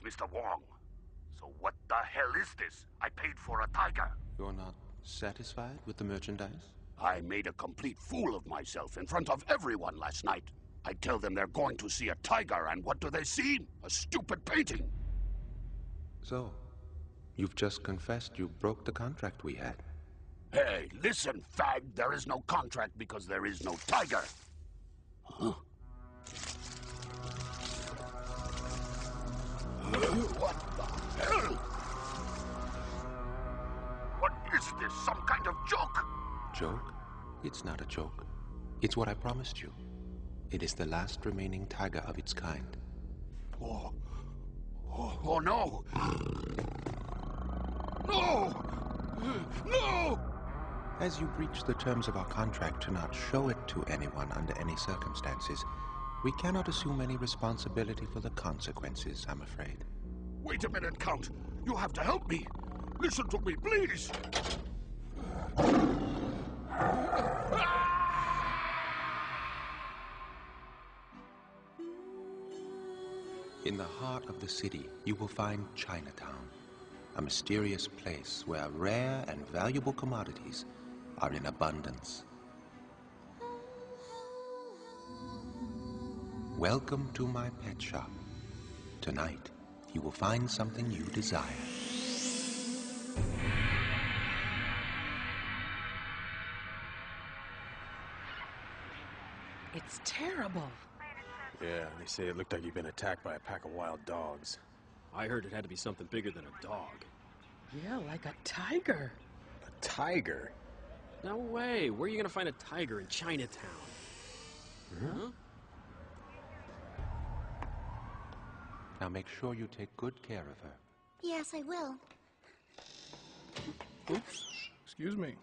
Greetings, Mr. Wong. So what the hell is this? I paid for a tiger. You're not satisfied with the merchandise? I made a complete fool of myself in front of everyone last night. I tell them they're going to see a tiger, and what do they see? A stupid painting. So, you've just confessed you broke the contract we had. Hey, listen, fag. There is no contract because there is no tiger. Huh? What the hell? What is this? Some kind of joke? Joke? It's not a joke. It's what I promised you. It is the last remaining tiger of its kind. Oh no! No! No! As you breach the terms of our contract to not show it to anyone under any circumstances, we cannot assume any responsibility for the consequences, I'm afraid. Wait a minute, Count. You have to help me. Listen to me, please. In the heart of the city, you will find Chinatown, a mysterious place where rare and valuable commodities are in abundance. Welcome to my pet shop. Tonight, you will find something you desire. It's terrible. Yeah, they say it looked like you'd been attacked by a pack of wild dogs. I heard it had to be something bigger than a dog. Yeah, like a tiger. A tiger? No way. Where are you gonna find a tiger in Chinatown? Huh? Now make sure you take good care of her. Yes, I will. Oops. Excuse me.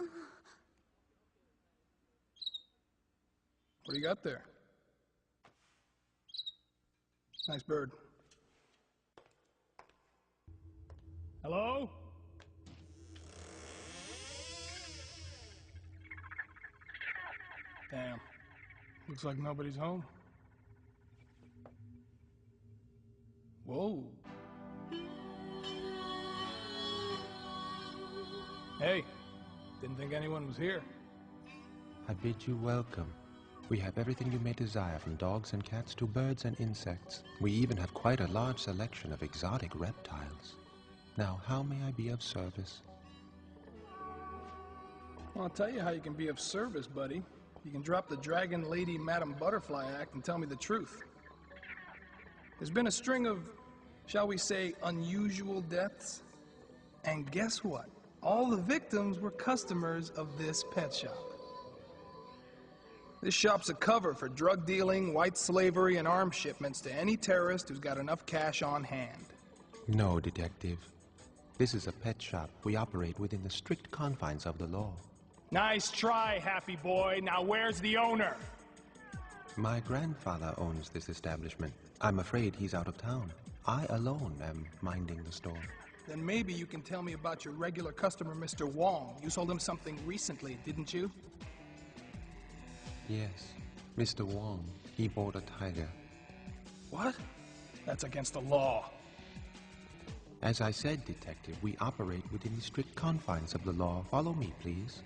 What do you got there? Nice bird. Hello? Damn. Looks like nobody's home. Whoa. Hey, didn't think anyone was here. I bid you welcome. We have everything you may desire, from dogs and cats to birds and insects. We even have quite a large selection of exotic reptiles. Now, how may I be of service? Well, I'll tell you how you can be of service, buddy. You can drop the Dragon Lady Madam Butterfly Act and tell me the truth. There's been a string of, shall we say, unusual deaths. And guess what? All the victims were customers of this pet shop. This shop's a cover for drug dealing, white slavery, and arms shipments to any terrorist who's got enough cash on hand. No, Detective. This is a pet shop. We operate within the strict confines of the law. Nice try, happy boy. Now where's the owner? My grandfather owns this establishment. I'm afraid he's out of town. I alone am minding the store. Then maybe you can tell me about your regular customer, Mr. Wong. You sold him something recently, didn't you? Yes, Mr. Wong. He bought a tiger. What? That's against the law. As I said, Detective, we operate within the strict confines of the law. Follow me, please.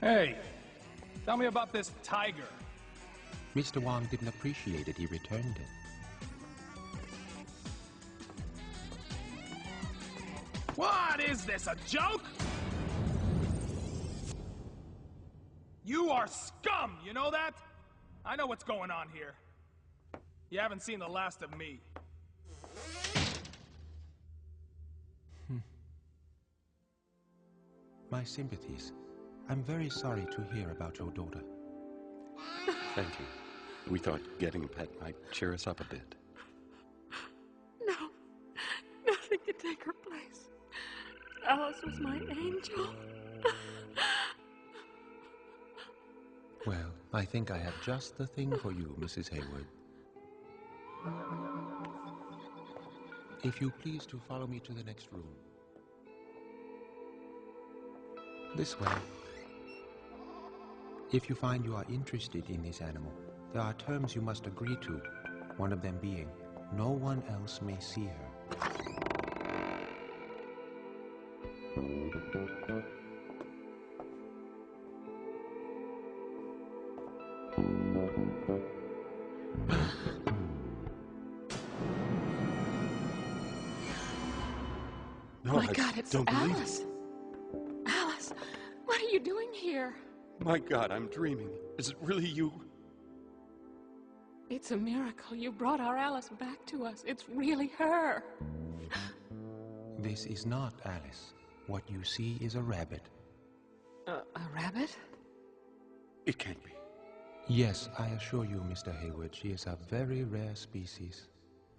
Hey, tell me about this tiger. Mr. Wong didn't appreciate it. He returned it. What is this, a joke? You are scum, you know that? I know what's going on here. You haven't seen the last of me. My sympathies. I'm very sorry to hear about your daughter. Thank you. We thought getting a pet might cheer us up a bit. No, nothing can take her place. Alice was my angel. Well, I think I have just the thing for you, Mrs. Hayward. If you please to follow me to the next room. This way. If you find you are interested in this animal, there are terms you must agree to, one of them being No one else may see her. No, My God, it's don't believe it. Alice. Alice, what are you doing here? My God, I'm dreaming. Is it really you? It's a miracle. You brought our Alice back to us. It's really her. This is not Alice. What you see is a rabbit. A rabbit? It can't be. Yes, I assure you, Mr. Hayward, she is a very rare species.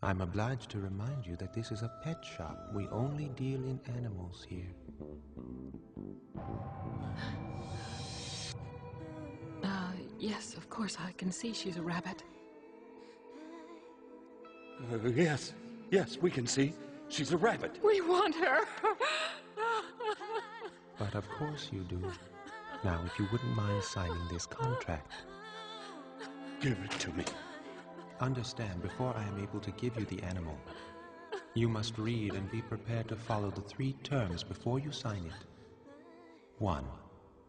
I'm obliged to remind you that this is a pet shop. We only deal in animals here. Yes, of course, I can see she's a rabbit. Yes, we can see. She's a rabbit. We want her. But of course you do. Now, if you wouldn't mind signing this contract. Give it to me. Understand, before I am able to give you the animal, you must read and be prepared to follow the 3 terms before you sign it. 1,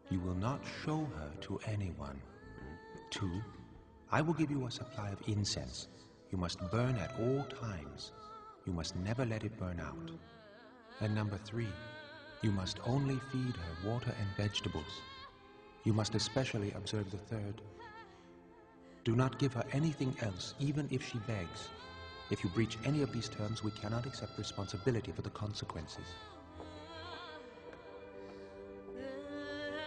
you will not show her to anyone. 2, I will give you a supply of incense. You must burn at all times. You must never let it burn out. And number 3, you must only feed her water and vegetables. You must especially observe the 3rd. Do not give her anything else, even if she begs. If you breach any of these terms, we cannot accept responsibility for the consequences.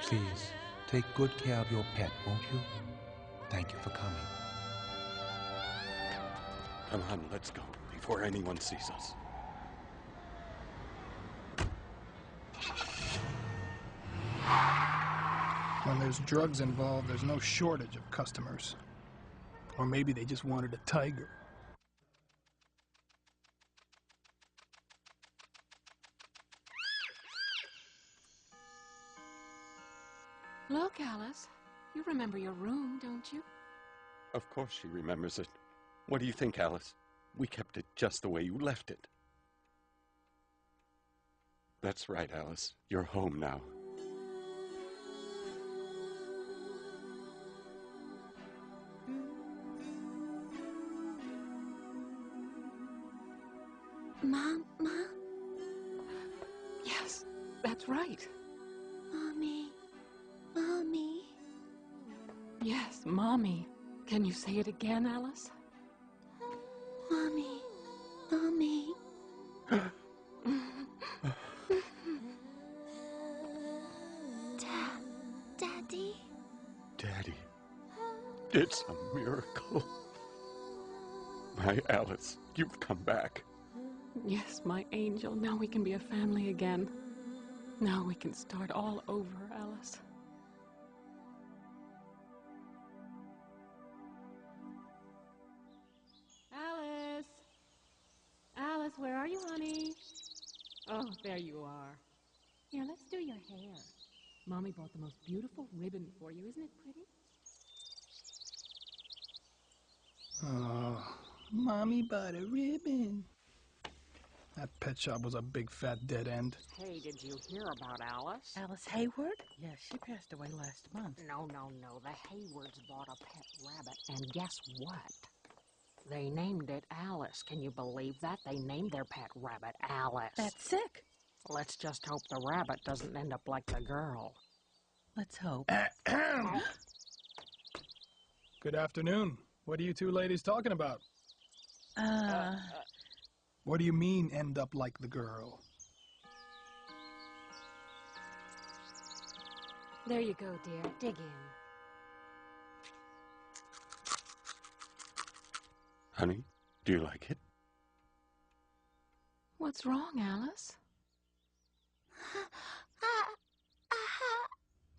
Please, take good care of your pet, won't you? Thank you for coming. Come on, let's go, before anyone sees us. When there's drugs involved, there's no shortage of customers. Or maybe they just wanted a tiger. Look, Alice. You remember your room, don't you? Of course she remembers it. What do you think, Alice? We kept it just the way you left it. That's right, Alice. You're home now. Mom? Yes, that's right. Mommy? Yes, Mommy. Can you say it again, Alice? Mommy? Daddy? Daddy, it's a miracle. My Alice, you've come back. Yes, my angel. Now we can be a family again. Now we can start all over, Alice. Alice, where are you, honey? Oh, there you are. Here, let's do your hair. Mommy bought the most beautiful ribbon for you. Isn't it pretty? Oh, Mommy bought a ribbon. That pet shop was a big fat dead end. Hey, did you hear about Alice? Alice Hayward? Yes, she passed away last month. No. The Haywards bought a pet rabbit, and guess what? They named it Alice. Can you believe that? They named their pet rabbit Alice. That's sick. Let's just hope the rabbit doesn't end up like the girl. Let's hope. Good afternoon. What are you 2 ladies talking about? What do you mean, end up like the girl? There you go, dear. Dig in. Honey, do you like it? What's wrong, Alice?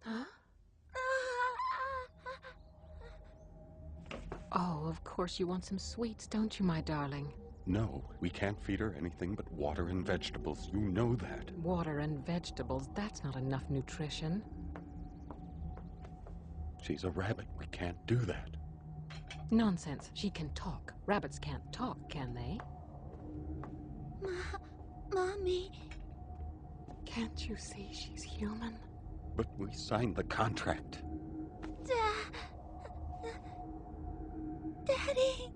Huh? Oh, of course you want some sweets, don't you, my darling? No, we can't feed her anything but water and vegetables. You know that. Water and vegetables, that's not enough nutrition. She's a rabbit. We can't do that. Nonsense. She can talk. Rabbits can't talk, can they? Mommy. Can't you see she's human? But we signed the contract. Daddy.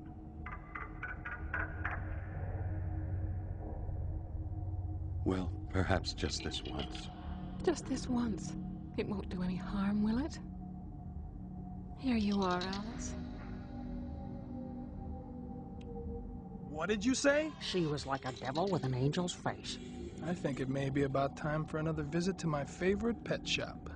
Well, perhaps just this once. Just this once. It won't do any harm, will it? Here you are, Alice. What did you say? She was like a devil with an angel's face. I think it may be about time for another visit to my favorite pet shop.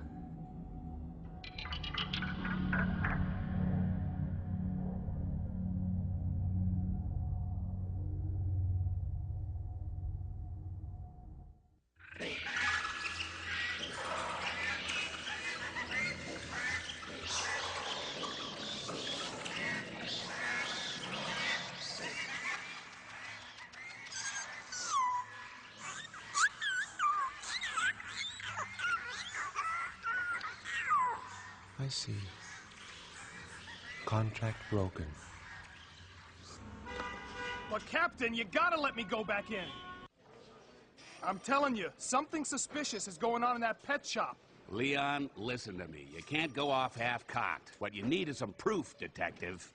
I see. Contract broken. But Captain, you gotta let me go back in. I'm telling you, something suspicious is going on in that pet shop. Leon, listen to me. You can't go off half-cocked. What you need is some proof, Detective.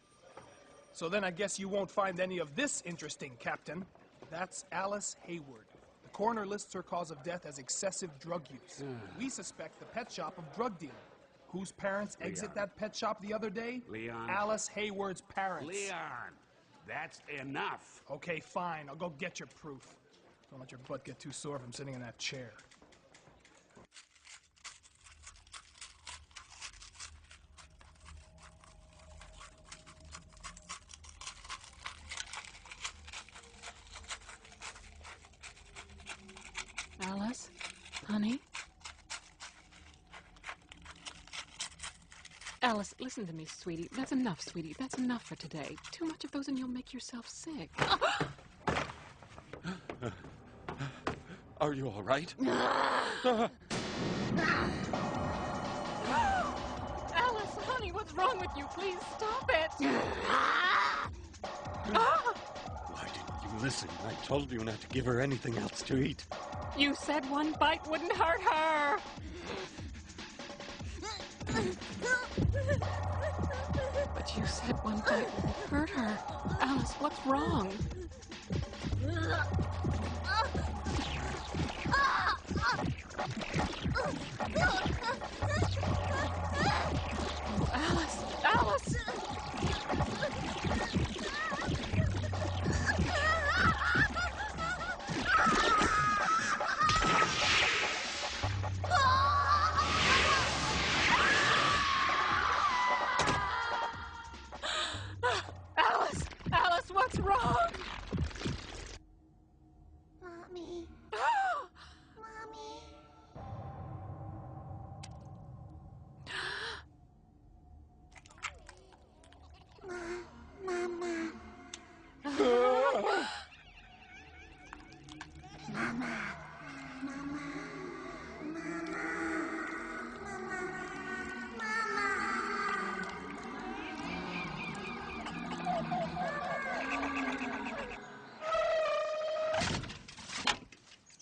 So then I guess you won't find any of this interesting, Captain. That's Alice Hayward. The coroner lists her cause of death as excessive drug use. We suspect the pet shop of drug dealing. Whose parents exit that pet shop the other day? Leon. Alice Hayward's parents. Leon, that's enough. Okay, fine. I'll go get your proof. Don't let your butt get too sore from sitting in that chair. Alice? Honey? Alice, listen to me, sweetie. That's enough, sweetie. That's enough for today. Too much of those and you'll make yourself sick. Are you all right? Alice, honey, what's wrong with you? Please stop it. Why didn't you listen? I told you not to give her anything else to eat. You said one bite wouldn't hurt her. But you said one bite wouldn't hurt her. Alice, what's wrong? Oh, Alice! Alice! Alice! Alice, what's wrong? Mommy. Mommy. Mama.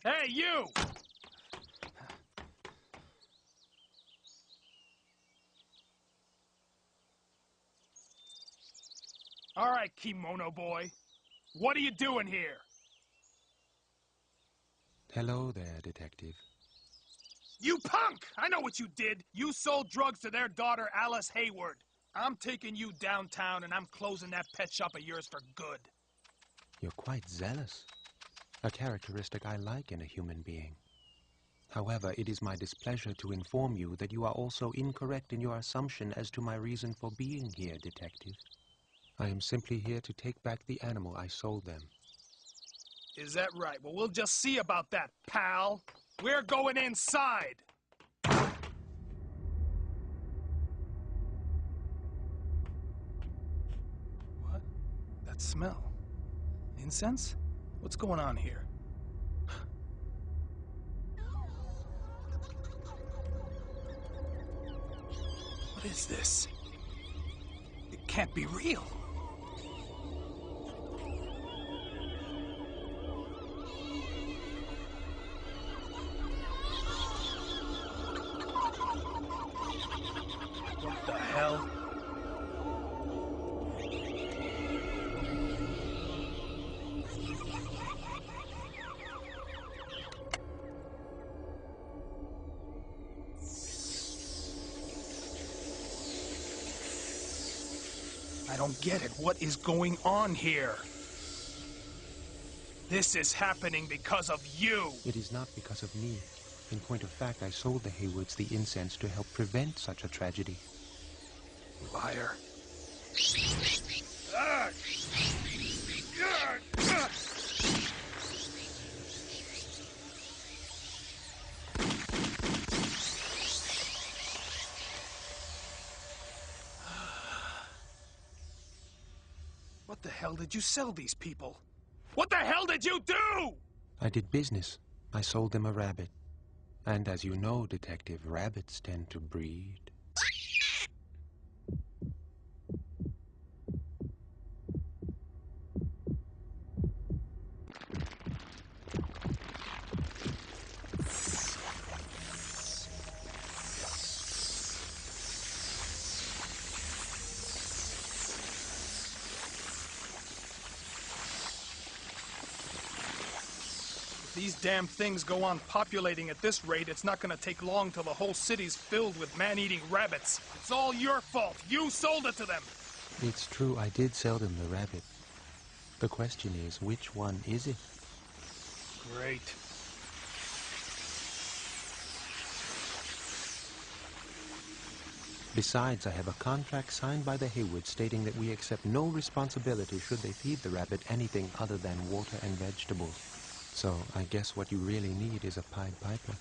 Hey, you! All right, kimono boy. What are you doing here? Hello there, Detective. You punk! I know what you did. You sold drugs to their daughter, Alice Hayward. I'm taking you downtown and I'm closing that pet shop of yours for good. You're quite zealous. A characteristic I like in a human being. However, it is my displeasure to inform you that you are also incorrect in your assumption as to my reason for being here, Detective. I am simply here to take back the animal I sold them. Is that right? Well, we'll just see about that, pal. We're going inside. What? That smell. Incense? What's going on here? What is this? It can't be real. What the hell? I don't get it. What is going on here? This is happening because of you. It is not because of me. In point of fact, I sold the Haywards the incense to help prevent such a tragedy. Liar. What the hell did you sell these people? What the hell did you do? I did business. I sold them a rabbit. And as you know, Detective, rabbits tend to breed. These damn things go on populating at this rate, it's not gonna take long till the whole city's filled with man-eating rabbits. It's all your fault. You sold it to them. It's true, I did sell them the rabbit. The question is, which one is it? Great. Besides, I have a contract signed by the Haywards stating that we accept no responsibility should they feed the rabbit anything other than water and vegetables. So I guess what you really need is a Pied Piper.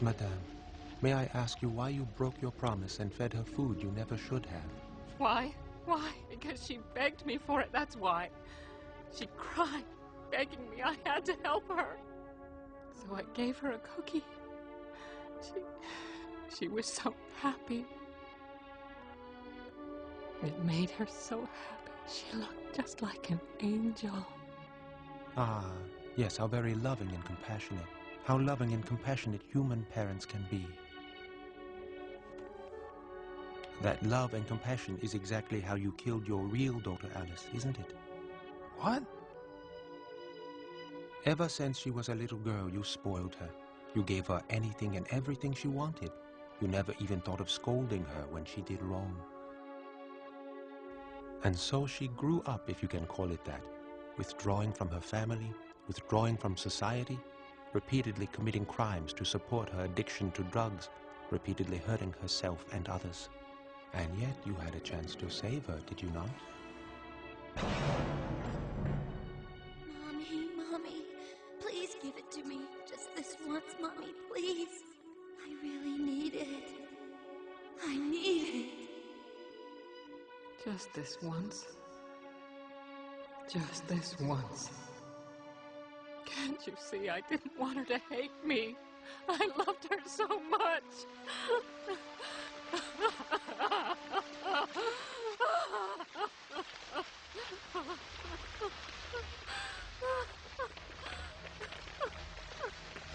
Madame, may I ask you why you broke your promise and fed her food you never should have? Why? Why? Because she begged me for it, that's why. She cried, begging me I had to help her. So I gave her a cookie. She was so happy. It made her so happy. She looked just like an angel. Ah, yes, how very loving and compassionate. How loving and compassionate human parents can be. That love and compassion is exactly how you killed your real daughter, Alice, isn't it? What? Ever since she was a little girl, you spoiled her. You gave her anything and everything she wanted. You never even thought of scolding her when she did wrong. And so she grew up, if you can call it that, withdrawing from her family, withdrawing from society, repeatedly committing crimes to support her addiction to drugs, repeatedly hurting herself and others. And yet you had a chance to save her, did you not? Mommy, please give it to me. Just this once, Mommy, please. I really need it. I need it. Just this once. Just this once. Can't you see I didn't want her to hate me? I loved her so much.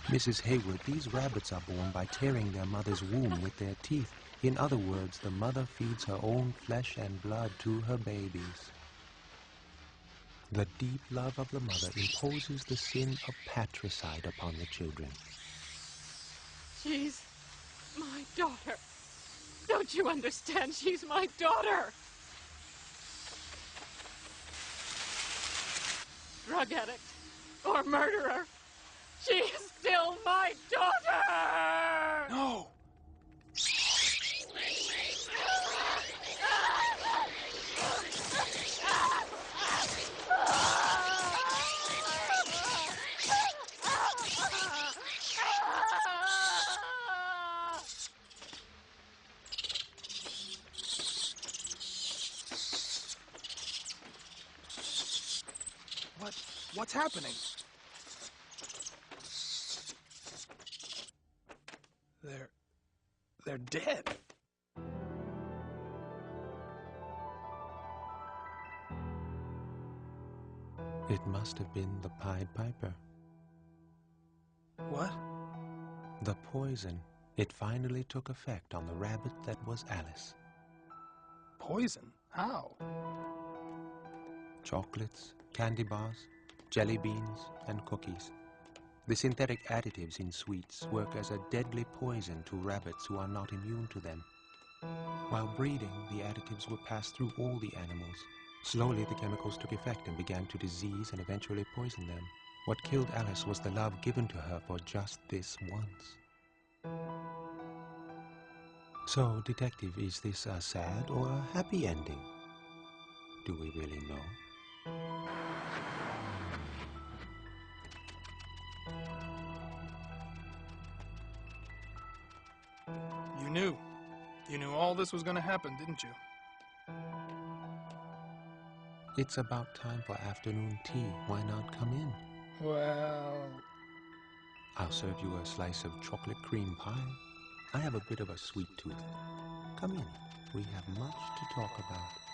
Mrs. Hayward, these rabbits are born by tearing their mother's womb with their teeth. In other words, the mother feeds her own flesh and blood to her babies. The deep love of the mother imposes the sin of patricide upon the children. She's my daughter. Don't you understand? She's my daughter. Drug addict or murderer, she is still my daughter! No! What's happening? They're dead. It must have been the Pied Piper. What? The poison. It finally took effect on the rabbit that was Alice. Poison? How? Chocolates, candy bars, jelly beans, and cookies. The synthetic additives in sweets work as a deadly poison to rabbits who are not immune to them. While breeding, the additives were passed through all the animals. Slowly, the chemicals took effect and began to disease and eventually poison them. What killed Alice was the love given to her for just this once. So, Detective, is this a sad or a happy ending? Do we really know? You knew. You knew all this was going to happen, didn't you? It's about time for afternoon tea. Why not come in? Well... I'll serve you a slice of chocolate cream pie. I have a bit of a sweet tooth. Come in. We have much to talk about.